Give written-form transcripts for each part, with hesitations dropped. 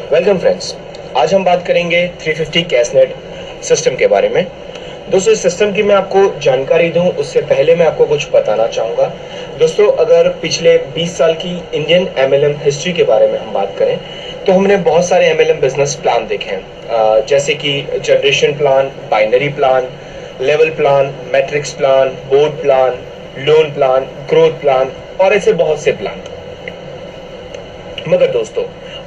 Welcome friends. आज हम बात करेंगे 350 कैशनेट सिस्टम के बारे में। दोस्तों, इस सिस्टम की मैं आपको जानकारी दूं उससे पहले मैं आपको कुछ बताना चाहूँगा। दोस्तों, अगर पिछले 20 साल की इंडियन एमएलएम हिस्ट्री के बारे में हम बात करें तो हमने बहुत सारे एमएलएम बिजनेस प्लान देखे हैं, जैसे कि generation plan, binary plan, level plan, matrix plan, board plan, loan plan, growth plan और ऐसे बहुत से प्लान। मगर दोस्तों,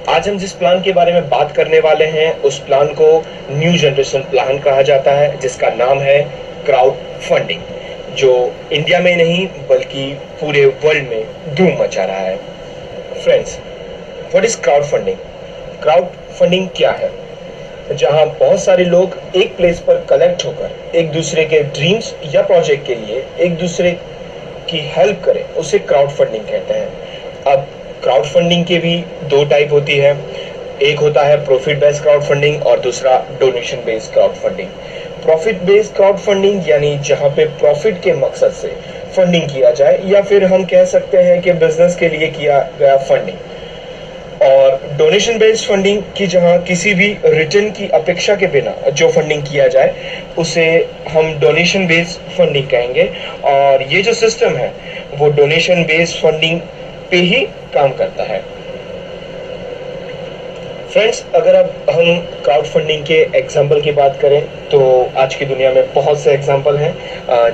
आज हम जिस प्लान के बारे में बात करने वाले हैं उस प्लान को न्यू जनरेशन प्लान कहा जाता है, जिसका नाम है क्राउड फंडिंग, जो इंडिया में नहीं बल्कि पूरे वर्ल्ड में धूम मचा रहा है। Friends, what is crowd funding? Crowd funding क्या है? जहां बहुत सारे लोग एक प्लेस पर कलेक्ट होकर एक दूसरे के ड्रीम्स या प्रोजेक्ट के लिए एक दूसरे की हेल्प करें, उसे क्राउड फंडिंग कहते हैं। अब क्राउड फंडिंग के भी दो टाइप होती है। एक होता है प्रॉफिट बेस्ड क्राउड फंडिंग और दूसरा donation based crowd funding. Profit based crowd funding यानी जहां पे प्रॉफिट के मकसद से फंडिंग किया जाए, या फिर हम कह सकते हैं कि बिजनेस के लिए किया गया फंडिंग। और डोनेशन बेस्ड फंडिंग की जहां किसी भी रिटर्न की अपेक्षा के बिना जो फंडिंग किया जाए उसे हम डोनेशन बेस्ड फंडिंग कहेंगे। और ये जो सिस्टम है वो डोनेशन बेस्ड फंडिंग पे ही काम करता है। फ्रेंड्स, अगर अब हम क्राउड फंडिंग के एग्जाम्पल की बात करें तो आज की दुनिया में बहुत से एग्जाम्पल हैं,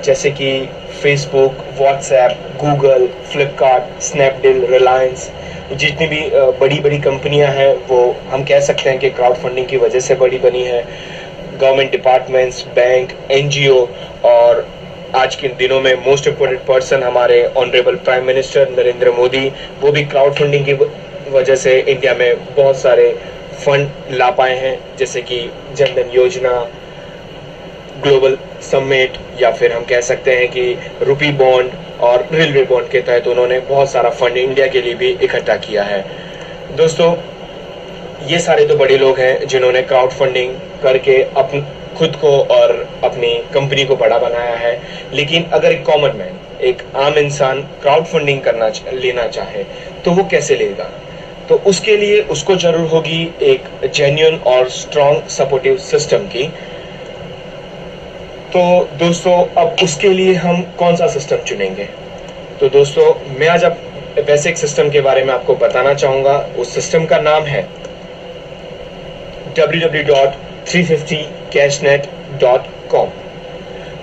जैसे कि Facebook, WhatsApp, Google, Flipkart, Snapdeal, Reliance. जितनी भी बड़ी बड़ी कंपनियां हैं वो हम कह सकते हैं कि क्राउड फंडिंग की वजह से बड़ी बनी है। गवर्नमेंट डिपार्टमेंट्स, बैंक, एनजीओ और आज के दिनों में मोस्ट इम्पोर्टेंट पर्सन हमारे honourable prime minister Narendra Modi, वो भी क्राउड फंडिंग की वजह से इंडिया में बहुत सारे फंड ला पाए हैं, जैसे कि जनधन योजना, ग्लोबल समिट, या फिर हम कह सकते हैं कि रुपी बॉन्ड और रेलवे बॉन्ड के तहत उन्होंने बहुत सारा फंड इंडिया के लिए भी इकट्ठा किया है। दोस्तों, ये सारे तो बड़े लोग हैं जिन्होंने क्राउड फंडिंग करके अपन खुद को और अपनी कंपनी को बड़ा बनाया है। लेकिन अगर एक कॉमन मैन, एक आम इंसान क्राउड फंडिंग लेना चाहे तो वो कैसे लेगा? तो उसके लिए उसको जरूर होगी एक जेन्युइन और स्ट्रॉन्ग सपोर्टिव सिस्टम की। तो दोस्तों, अब उसके लिए हम कौन सा सिस्टम चुनेंगे? तो दोस्तों, मैं आज अब वैसे एक सिस्टम के बारे में आपको बताना चाहूंगा। उस सिस्टम का नाम है www.350cashnet.com।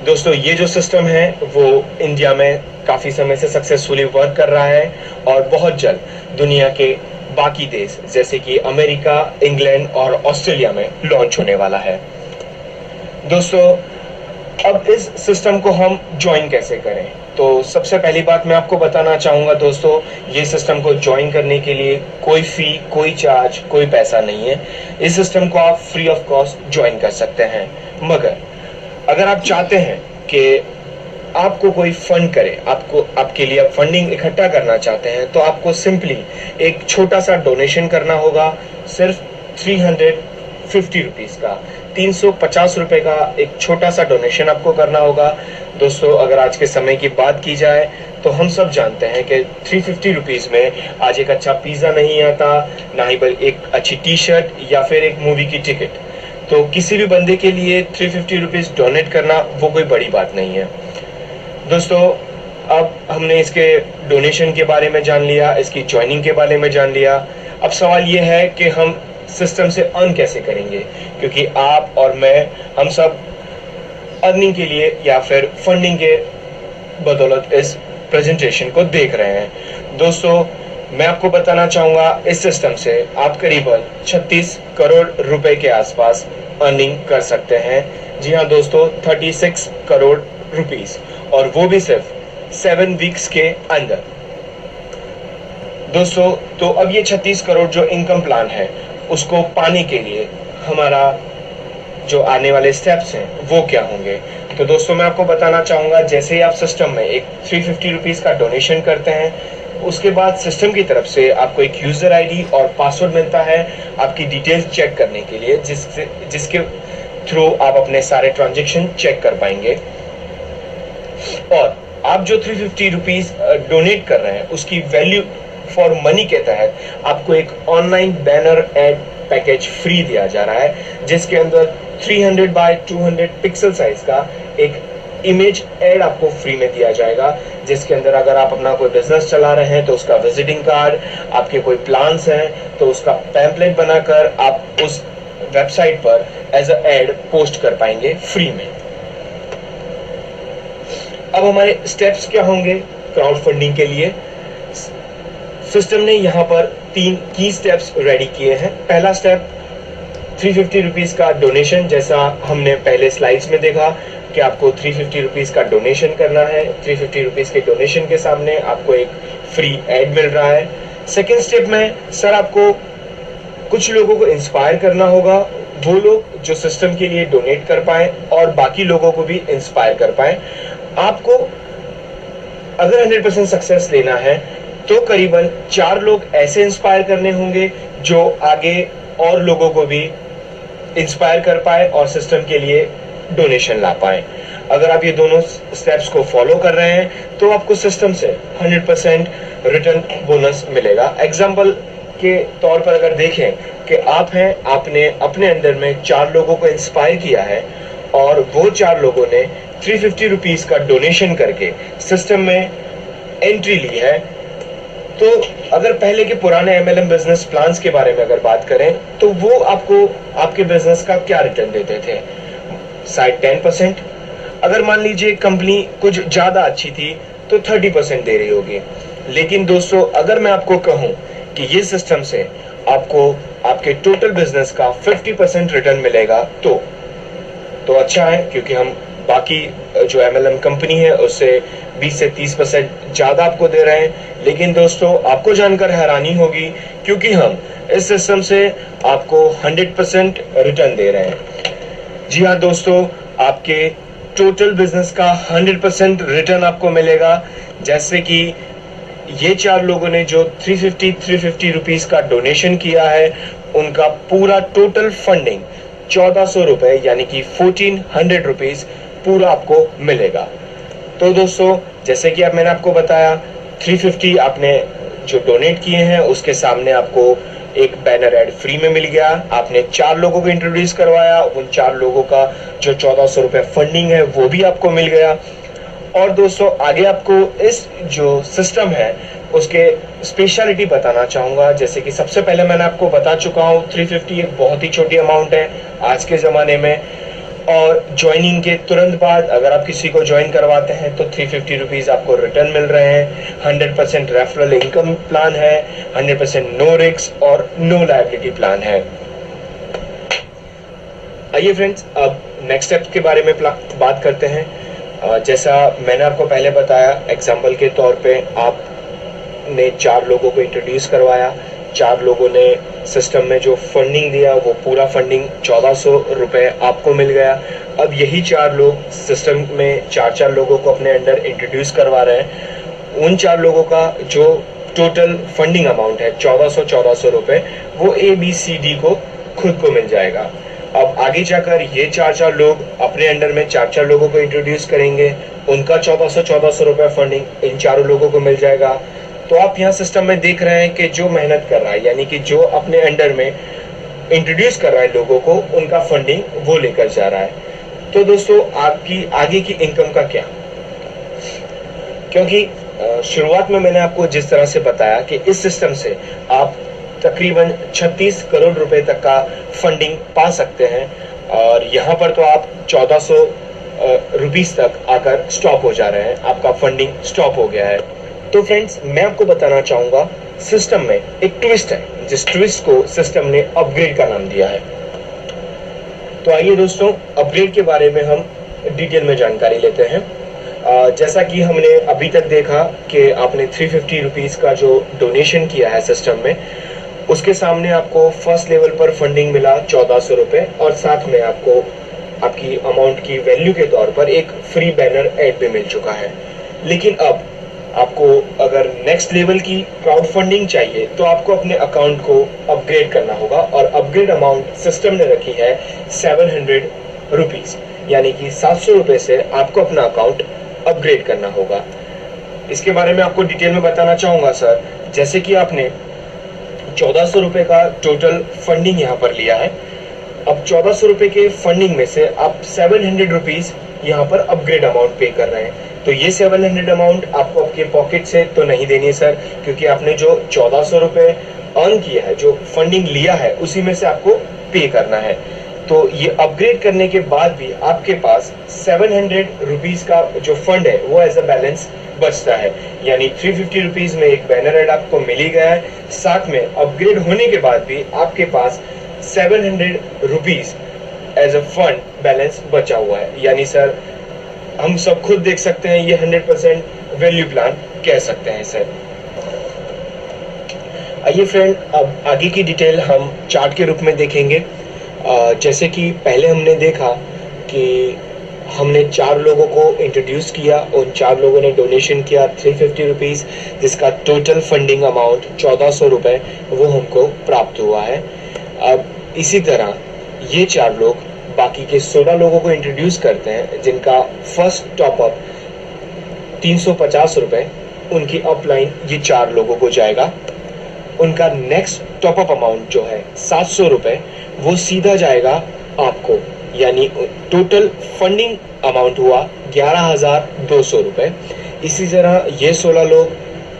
दोस्तों, ये जो सिस्टम है वो इंडिया में काफी समय से सक्सेसफुली वर्क कर रहा है और बहुत जल्द दुनिया के बाकी देश जैसे कि अमेरिका, इंग्लैंड और ऑस्ट्रेलिया में लॉन्च होने वाला है। दोस्तों, अब इस सिस्टम को हम ज्वाइन कैसे करें? तो सबसे पहली बात मैं आपको बताना चाहूंगा दोस्तों, ये सिस्टम को ज्वाइन करने के लिए कोई फी, कोई चार्ज, कोई पैसा नहीं है। इस सिस्टम को आप फ्री ऑफ कॉस्ट ज्वाइन कर सकते हैं। मगर अगर आप चाहते हैं कि आपको कोई फंड करे, आपके लिए आप फंडिंग इकट्ठा करना चाहते हैं, तो आपको सिंपली एक छोटा सा डोनेशन करना होगा, सिर्फ 350 रुपीज का, 350 रुपए का एक छोटा सा डोनेशन आपको करना होगा। दोस्तों, अगर आज के समय की बात की जाए तो हम सब जानते हैं कि 350 रुपीज में आज एक अच्छा पिज्जा नहीं आता, ना ही एक अच्छी टी शर्ट या फिर एक मूवी की टिकट। तो किसी भी बंदे के लिए 350 रुपीज डोनेट करना वो कोई बड़ी बात नहीं है। दोस्तों, अब हमने इसके डोनेशन के बारे में जान लिया, इसकी ज्वाइनिंग के बारे में जान लिया। अब सवाल ये है कि हम सिस्टम से अर्न कैसे करेंगे, क्योंकि आप और मैं, हम सब अर्निंग के लिए या फिर फंडिंग के बदौलत इस प्रेजेंटेशन को देख रहे हैं। दोस्तों, मैं आपको बताना चाहूंगा, इस सिस्टम से आप करीबन 36 करोड़ रुपए के आसपास अर्निंग कर सकते हैं। जी हाँ दोस्तों, 36 करोड़ रुपीस, और वो भी सिर्फ 7 वीक्स के अंदर। दोस्तों, तो अब ये 36 करोड़ जो इनकम प्लान है उसको पाने के लिए हमारा जो आने वाले स्टेप्स हैं वो क्या होंगे? तो दोस्तों, मैं आपको बताना चाहूंगा, जैसे ही आप सिस्टम में एक 350 रुपीज का डोनेशन करते हैं, उसके बाद सिस्टम की तरफ से आपको एक यूजर आईडी और पासवर्ड मिलता है आपकी डिटेल्स चेक करने के लिए, जिसके थ्रू आप अपने सारे ट्रांजेक्शन चेक कर पाएंगे। और आप जो 350 रुपीज डोनेट कर रहे हैं उसकी वैल्यू फॉर मनी के तहत आपको एक online banner add package free दिया जा रहा है, जिसके अंदर 300 बाय 200 पिक्सल साइज का एक इमेज एड आपको फ्री में दिया जाएगा, जिसके अंदर अगर आप अपना कोई बिजनेस चला रहे हैं तो उसका विजिटिंग कार्ड, आपके कोई प्लान्स हैं तो उसका पैम्पलेट बनाकर आप उस वेबसाइट पर एज अ एड पोस्ट कर पाएंगे फ्री में। अब हमारे स्टेप्स क्या होंगे क्राउड फंडिंग के लिए? सिस्टम ने यहाँ पर 3 की स्टेप्स रेडी किए हैं। पहला स्टेप 350 रुपीज का डोनेशन, जैसा हमने पहले स्लाइड्स में देखा कि आपको 350 रुपीज का डोनेशन करना है। 350 रुपीज के डोनेशन के सामने आपको एक फ्री एड मिल रहा है। सेकेंड स्टेप में सर आपको कुछ लोगों को इंस्पायर करना होगा, वो लोग जो सिस्टम के लिए डोनेट कर पाए और बाकी लोगों को भी इंस्पायर कर पाए। आपको अगर 100% सक्सेस लेना है तो करीबन 4 लोग ऐसे इंस्पायर करने होंगे जो आगे और लोगों को भी इंस्पायर कर पाए और सिस्टम के लिए डोनेशन ला पाए। अगर आप ये दोनों स्टेप्स को फॉलो कर रहे हैं तो आपको सिस्टम से 100% रिटर्न बोनस मिलेगा। एग्जाम्पल के तौर पर अगर देखें कि आप हैं, आपने अपने अंदर में 4 लोगों को इंस्पायर किया है और वो 4 लोगों ने 350 रुपीज का डोनेशन करके सिस्टम में एंट्री ली है, तो अगर पहले के पुराने MLM बिजनेस प्लान्स के बारे में अगर बात करें तो वो आपको आपके बिजनेस का क्या रिटर्न देते थे? शायद 10%। अगर मान लीजिए कंपनी कुछ ज्यादा अच्छी थी तो 30% दे रही होगी। लेकिन दोस्तों अगर मैं आपको कहूं कि ये सिस्टम से आपको आपके टोटल बिजनेस का 50% रिटर्न मिलेगा तो अच्छा है, क्योंकि हम बाकी जो MLM कंपनी है उससे 20 से 30% ज्यादा आपको दे रहे हैं। लेकिन दोस्तों आपको जानकर हैरानी होगी क्योंकि हम इस सिस्टम से आपको 100% रिटर्न दे रहे हैं। जी हाँ दोस्तों, आपके टोटल बिजनेस का 100% रिटर्न आपको मिलेगा। जैसे कि ये 4 लोगों ने जो 350 रुपीज का डोनेशन किया है, उनका पूरा टोटल फंडिंग 1400 रुपए यानी कि 1400 रुपीज पूरा आपको मिलेगा। तो दोस्तों जैसे कि अब मैंने आपको बताया 350 आपने जो डोनेट किए हैं उसके सामने आपको एक बैनर एड फ्री में मिल गया। आपने 4 लोगों को इंट्रोड्यूस करवाया, उन 4 लोगों का जो 1400 रुपए फंडिंग है वो भी आपको मिल गया। और दोस्तों आगे आपको इस जो सिस्टम है उसके स्पेशलिटी बताना चाहूंगा। जैसे कि सबसे पहले मैंने आपको बता चुका हूँ 350 एक बहुत ही छोटी अमाउंट है आज के ज़माने में, और ज्वाइनिंग के तुरंत बाद अगर आप किसी को ज्वाइन करवाते हैं तो 350 रुपीज़ आपको रिटर्न मिल रहे हैं। 100% रेफरल इनकम प्लान है, 100% नो रिस्क और नो लायबिलिटी प्लान है। आइए फ्रेंड्स अब नेक्स्ट स्टेप के बारे में बात करते हैं। जैसा मैंने आपको पहले बताया, एग्जाम्पल के तौर पे आपने 4 लोगों को इंट्रोड्यूस करवाया, 4 लोगों ने सिस्टम में जो फंडिंग दिया वो पूरा फंडिंग 1400 रुपए आपको मिल गया। अब यही 4 लोग सिस्टम में 4 लोगों को अपने अंडर इंट्रोड्यूस करवा रहे हैं। उन 4 लोगों का जो टोटल फंडिंग अमाउंट है 1400 रुपए, वो ABCD को खुद को मिल जाएगा। अब आगे जाकर ये 4 लोग अपने अंडर में 4 लोगों को इंट्रोड्यूस करेंगे, उनका 1400 रुपए फंडिंग इन 4 लोगों को मिल जाएगा। तो आप यहाँ सिस्टम में देख रहे हैं कि जो मेहनत कर रहा है यानी कि जो अपने अंडर में इंट्रोड्यूस कर रहा है लोगों को, उनका फंडिंग वो लेकर जा रहा है। तो दोस्तों आपकी आगे की इनकम का क्या? क्योंकि शुरुआत में मैंने आपको जिस तरह से बताया कि इस सिस्टम से आप तकरीबन 36 करोड़ रुपए तक का फंडिंग पा सकते हैं, और यहाँ पर तो आप 1400 रुपीस तक आकर स्टॉप हो जा रहे हैं, आपका फंडिंग स्टॉप हो गया है। तो फ्रेंड्स मैं आपको बताना चाहूंगा सिस्टम में एक ट्विस्ट है, जिस ट्विस्ट को सिस्टम ने अपग्रेड का नाम दिया है। तो आइए दोस्तों अपग्रेड के बारे में हम डिटेल में जानकारी लेते हैं। जैसा कि हमने अभी तक देखा कि आपने 350 रुपीस का जो डोनेशन किया है सिस्टम में, उसके सामने आपको फर्स्ट लेवल पर फंडिंग मिला 1400 रुपए, और साथ में आपको आपकी अमाउंट की वैल्यू के तौर पर एक फ्री बैनर एड भी मिल चुका है। लेकिन अब आपको अगर नेक्स्ट लेवल की क्राउड फंडिंग चाहिए तो आपको अपने अकाउंट को अपग्रेड करना होगा, और अपग्रेड अमाउंट सिस्टम ने रखी है 700 रुपीज, यानी कि 700 रुपए से आपको अपना अकाउंट अपग्रेड करना होगा। इसके बारे में आपको डिटेल में बताना चाहूंगा सर। जैसे कि आपने 1400 रुपए का टोटल फंडिंग यहाँ पर लिया है। अब 1400 रुपए के फंडिंग में से आप 700 रुपीज यहाँ पर अपग्रेड अमाउंट पे कर रहे हैं। तो ये 700 अमाउंट आपको आपके पॉकेट से तो नहीं देनी है सर, क्योंकि आपने जो 1400 रुपए अर्न किया है, जो फंडिंग लिया है, उसी में से आपको पे करना है। तो ये अपग्रेड करने के बाद भी आपके पास 700 रुपीज का जो फंड है वो एज अ बैलेंस बचता है। यानी 350 रुपीज में एक बैनर एड आपको मिल ही गया है, साथ में अपग्रेड होने के बाद भी आपके पास 700 rupees as a fund balance बचा हुआ है। यानी सर हम सब खुद देख सकते हैं, ये 100% वैल्यू प्लान कह सकते हैं सर। आइए फ्रेंड, अब आगे की डिटेल हम चार्ट के रूप में देखेंगे। जैसे कि पहले हमने देखा कि हमने 4 लोगों को इंट्रोड्यूस किया, उन 4 लोगों ने डोनेशन किया 350 रुपीज़, जिसका टोटल फंडिंग अमाउंट 1400 रुपये वो हमको प्राप्त हुआ है। अब इसी तरह ये 4 लोग बाकी के 16 लोगों को इंट्रोड्यूस करते हैं, जिनका फर्स्ट टॉपअप 350 रुपये उनकी अपलाइन ये 4 लोगों को जाएगा। उनका नेक्स्ट टॉपअप अमाउंट जो है 700 रुपये वो सीधा जाएगा आपको, यानी टोटल फंडिंग अमाउंट हुआ 11,200 रुपये। इसी तरह ये 16 लोग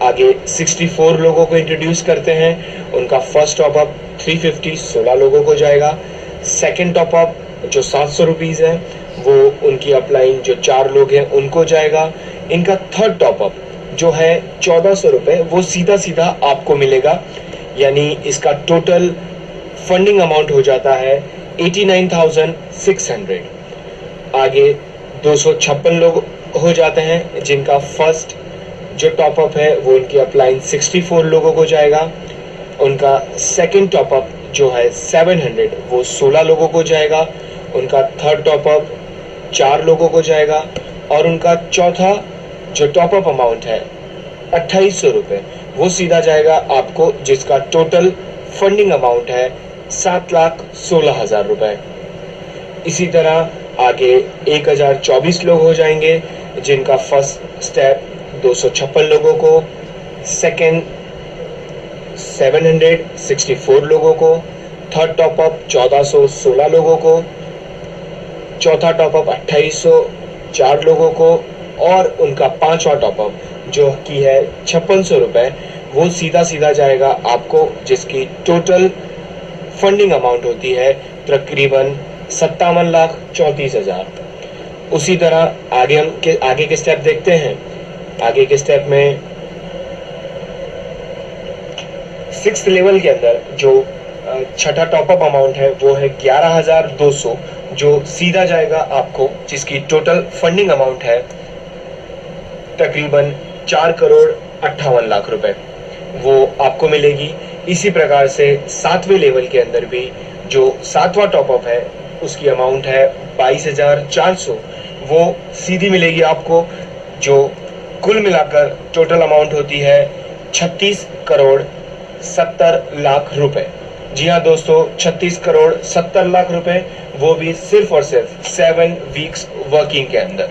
आगे 64 लोगों को इंट्रोड्यूस करते हैं। उनका फर्स्ट टॉपअप 350 16 लोगों को जाएगा। सेकेंड टॉपअप जो 700 रुपीज़ है वो उनकी अपलाइन जो 4 लोग हैं उनको जाएगा। इनका थर्ड टॉपअप जो है 1400 रुपये वो सीधा सीधा आपको मिलेगा, यानी इसका टोटल फंडिंग अमाउंट हो जाता है 89,600। आगे 256 लोग हो जाते हैं, जिनका फर्स्ट जो टॉपअप है वो उनकी अपलाइन 64 लोगों को जाएगा। उनका सेकंड टॉपअप जो है 700 वो 16 लोगों को जाएगा। उनका थर्ड टॉपअप 4 लोगों को जाएगा। और उनका चौथा जो टॉपअप अमाउंट है 2800 रुपये वो सीधा जाएगा आपको, जिसका टोटल फंडिंग अमाउंट है 7,16,000 रुपये। इसी तरह आगे 1024 लोग हो जाएंगे, जिनका फर्स्ट स्टेप 256 लोगों को, सेकेंड 764 लोगों को, थर्ड टॉपअप 1416 लोगों को, चौथा टॉपअप 2800 4 लोगों को, और उनका पांचवा टॉपअप जो कि है 5600 रुपये वो सीधा सीधा जाएगा आपको, जिसकी टोटल फंडिंग अमाउंट होती है तकरीबन 57,34,000। उसी तरह आगे के स्टेप देखते हैं। आगे के स्टेप में 6th लेवल के अंदर जो छठा टॉपअप अमाउंट है वो है 11,200 जो सीधा जाएगा आपको, जिसकी टोटल फंडिंग अमाउंट है तकरीबन 4,58,00,000 रुपए वो आपको मिलेगी। इसी प्रकार से 7वें लेवल के अंदर भी जो 7वां टॉपअप है उसकी अमाउंट है 22,400 वो सीधी मिलेगी आपको, जो कुल मिलाकर टोटल अमाउंट होती है 36,70,00,000 रुपए। जी हाँ दोस्तों, 36,70,00,000 रुपए, वो भी सिर्फ और सिर्फ 7 वीक्स वर्किंग के अंदर।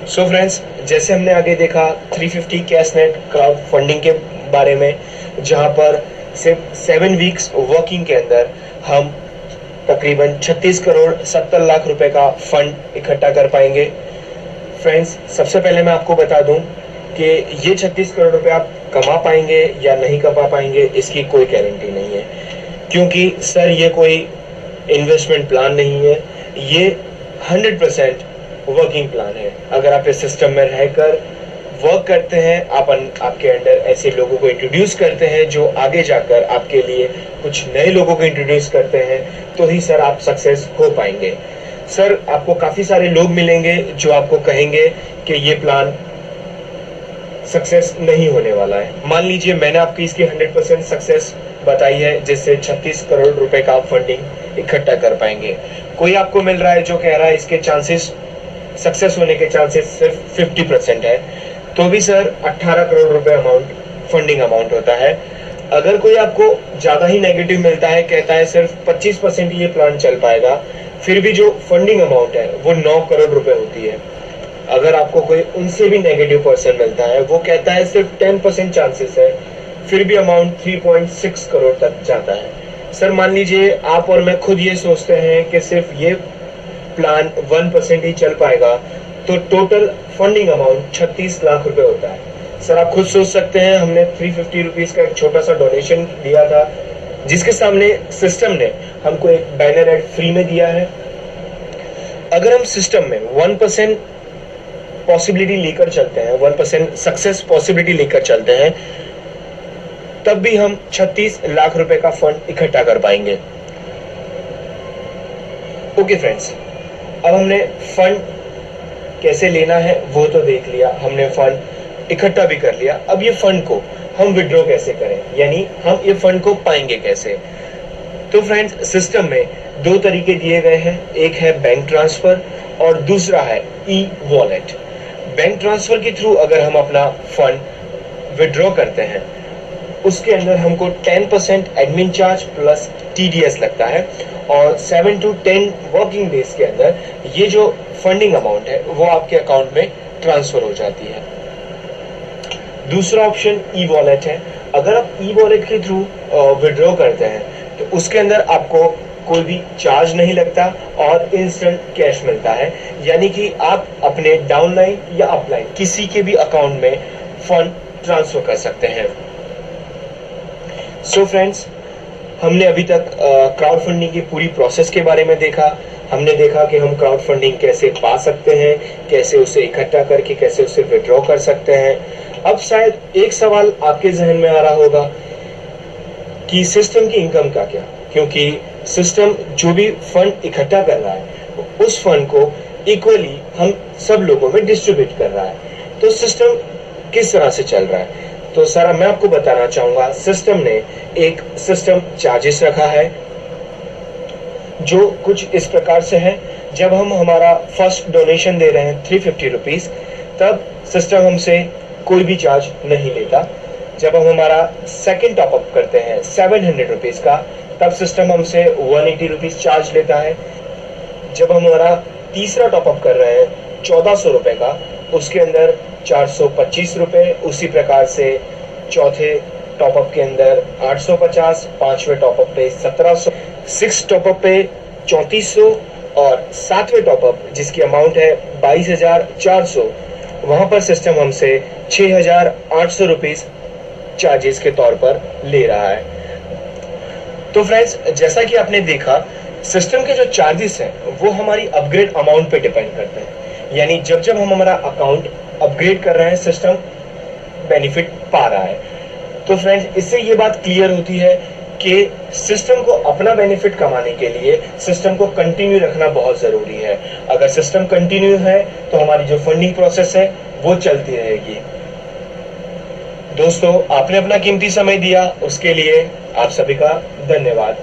सो फ्रेंड्स, जैसे हमने आगे देखा 350 कैशनेट क्राउड फंडिंग के बारे में, जहां पर सिर्फ 7 वीक्स वर्किंग के अंदर हम तकरीबन 36,70,00,000 रुपए का फंड इकट्ठा कर पाएंगे। फ्रेंड्स, सबसे पहले मैं आपको बता दूं कि ये 36 करोड़ रुपए आप कमा पाएंगे या नहीं कमा पाएंगे इसकी कोई गारंटी नहीं है, क्योंकि सर ये कोई इन्वेस्टमेंट प्लान नहीं है, ये 100% वर्किंग प्लान है। अगर आप इस सिस्टम में रहकर वर्क करते हैं, आपके अंडर ऐसे लोगों को इंट्रोड्यूस करते हैं जो आगे जाकर आपके लिए कुछ नए लोगों को इंट्रोड्यूस करते हैं, तो ही सर आप सक्सेस हो पाएंगे। सर, आपको काफी सारे लोग मिलेंगे जो आपको कहेंगे कि ये प्लान सक्सेस नहीं होने वाला है। मान लीजिए मैंने आपकी इसकी 100% सक्सेस बताई है, जिससे 36 करोड़ रुपए का आप फंडिंग इकट्ठा कर पाएंगे। कोई आपको मिल रहा है जो कह रहा है इसके चांसेस सक्सेस होने के चांसेस सिर्फ 50% है, तो भी सर 18 करोड़ रुपए अमाउंट फंडिंग अमाउंट होता है। अगर कोई आपको ज्यादा ही नेगेटिव मिलता है, कहता है सिर्फ 25% ये प्लान चल पाएगा, फिर भी जो फंडिंग अमाउंट है वो 9 करोड़ रुपए होती है। अगर आपको कोई उनसे भी नेगेटिव पर्सन मिलता है, वो कहता है सिर्फ 10% चांसेस है, फिर भी अमाउंट 3.6 करोड़ तक जाता है। सर मान लीजिए आप और मैं खुद ये सोचते हैं कि सिर्फ ये प्लान 1% ही चल पाएगा, तो टोटल फंडिंग अमाउंट 36 लाख रुपए होता है। सर आप खुद सोच सकते हैं, हमने 350 रुपीज का एक छोटा सा डोनेशन दिया था, जिसके सामने सिस्टम ने हमको एक बैनर एड फ्री में दिया है। अगर हम सिस्टम में 1% पॉसिबिलिटी लेकर चलते हैं, 1% सक्सेस पॉसिबिलिटी लेकर चलते हैं, तब भी हम 36 लाख रुपए का फंड इकट्ठा कर पाएंगे। ओके फ्रेंड्स, अब हमने फंड कैसे लेना है वो तो देख लिया, हमने फंड इकट्ठा भी कर लिया। अब ये फंड को हम विड्रॉ कैसे करें, यानी हम ये फंड को पाएंगे कैसे। तो फ्रेंड्स, सिस्टम में दो तरीके दिए गए हैं, एक है बैंक ट्रांसफर और दूसरा है ई वॉलेट। बैंक ट्रांसफर के थ्रू अगर हम अपना फंड विड्रॉ करते हैं, उसके अंदर हमको 10% एडमिन चार्ज प्लस टीडीएस लगता है और 7 to 10 वर्किंग डेज के अंदर ये जो फंडिंग अमाउंट है वो आपके अकाउंट में ट्रांसफर हो जाती है। दूसरा ऑप्शन ई वॉलेट है। अगर आप ई वॉलेट के थ्रू विड्रॉ करते हैं तो उसके अंदर आपको कोई भी चार्ज नहीं लगता और इंस्टेंट कैश मिलता है, यानी कि आप अपने डाउनलाइन या अपलाइन किसी के भी अकाउंट में फंड ट्रांसफर कर सकते हैं। सो फ्रेंड्स, हमने अभी तक क्राउड फंडिंग की पूरी प्रोसेस के बारे में देखा। हमने देखा कि हम क्राउड फंडिंग कैसे पा सकते हैं, कैसे उसे इकट्ठा करके कैसे उसे विड्रॉ कर सकते हैं। अब शायद एक सवाल आपके जहन में आ रहा होगा कि सिस्टम की इनकम का क्या, क्योंकि सिस्टम जो भी फंड इकट्ठा कर रहा है उस फंड को इक्वली हम सब लोगों में डिस्ट्रीब्यूट कर रहा है, तो सिस्टम किस तरह से चल रहा है। तो सर मैं आपको बताना चाहूंगा, सिस्टम ने एक सिस्टम चार्जेस रखा है जो कुछ इस प्रकार से है। जब हम हमारा फर्स्ट डोनेशन दे रहे हैं 350 रुपीज, तब सिस्टम हमसे कोई भी चार्ज नहीं लेता। जब हम हमारा सेकंड टॉपअप करते हैं 700 रुपीज का, तब सिस्टम हमसे 180 रुपीज चार्ज लेता है। जब हम हमारा तीसरा टॉपअप कर रहे हैं 1400 रुपए का, उसके अंदर 425 रुपए। उसी प्रकार से चौथे टॉपअप के अंदर 850, पांचवें टॉपअप पे 1700, सिक्स टॉपअप पे 3400 और सातवें टॉपअप जिसकी अमाउंट है 22,400, वहां पर सिस्टम हमसे 6,800 रुपीज चार्जेस के तौर पर ले रहा है। तो फ्रेंड्स, जैसा कि आपने देखा, सिस्टम के जो चार्जेस हैं वो हमारी अपग्रेड अमाउंट पे डिपेंड करते हैं, यानी जब जब हम हमारा अकाउंट अपग्रेड कर रहे हैं सिस्टम बेनिफिट पा रहा है। तो फ्रेंड्स, इससे ये बात क्लियर होती है कि सिस्टम को अपना बेनिफिट कमाने के लिए सिस्टम को कंटिन्यू रखना बहुत जरूरी है। अगर सिस्टम कंटिन्यू है तो हमारी जो फंडिंग प्रोसेस है वो चलती रहेगी। दोस्तों, आपने अपना कीमती समय दिया, उसके लिए आप सभी का धन्यवाद।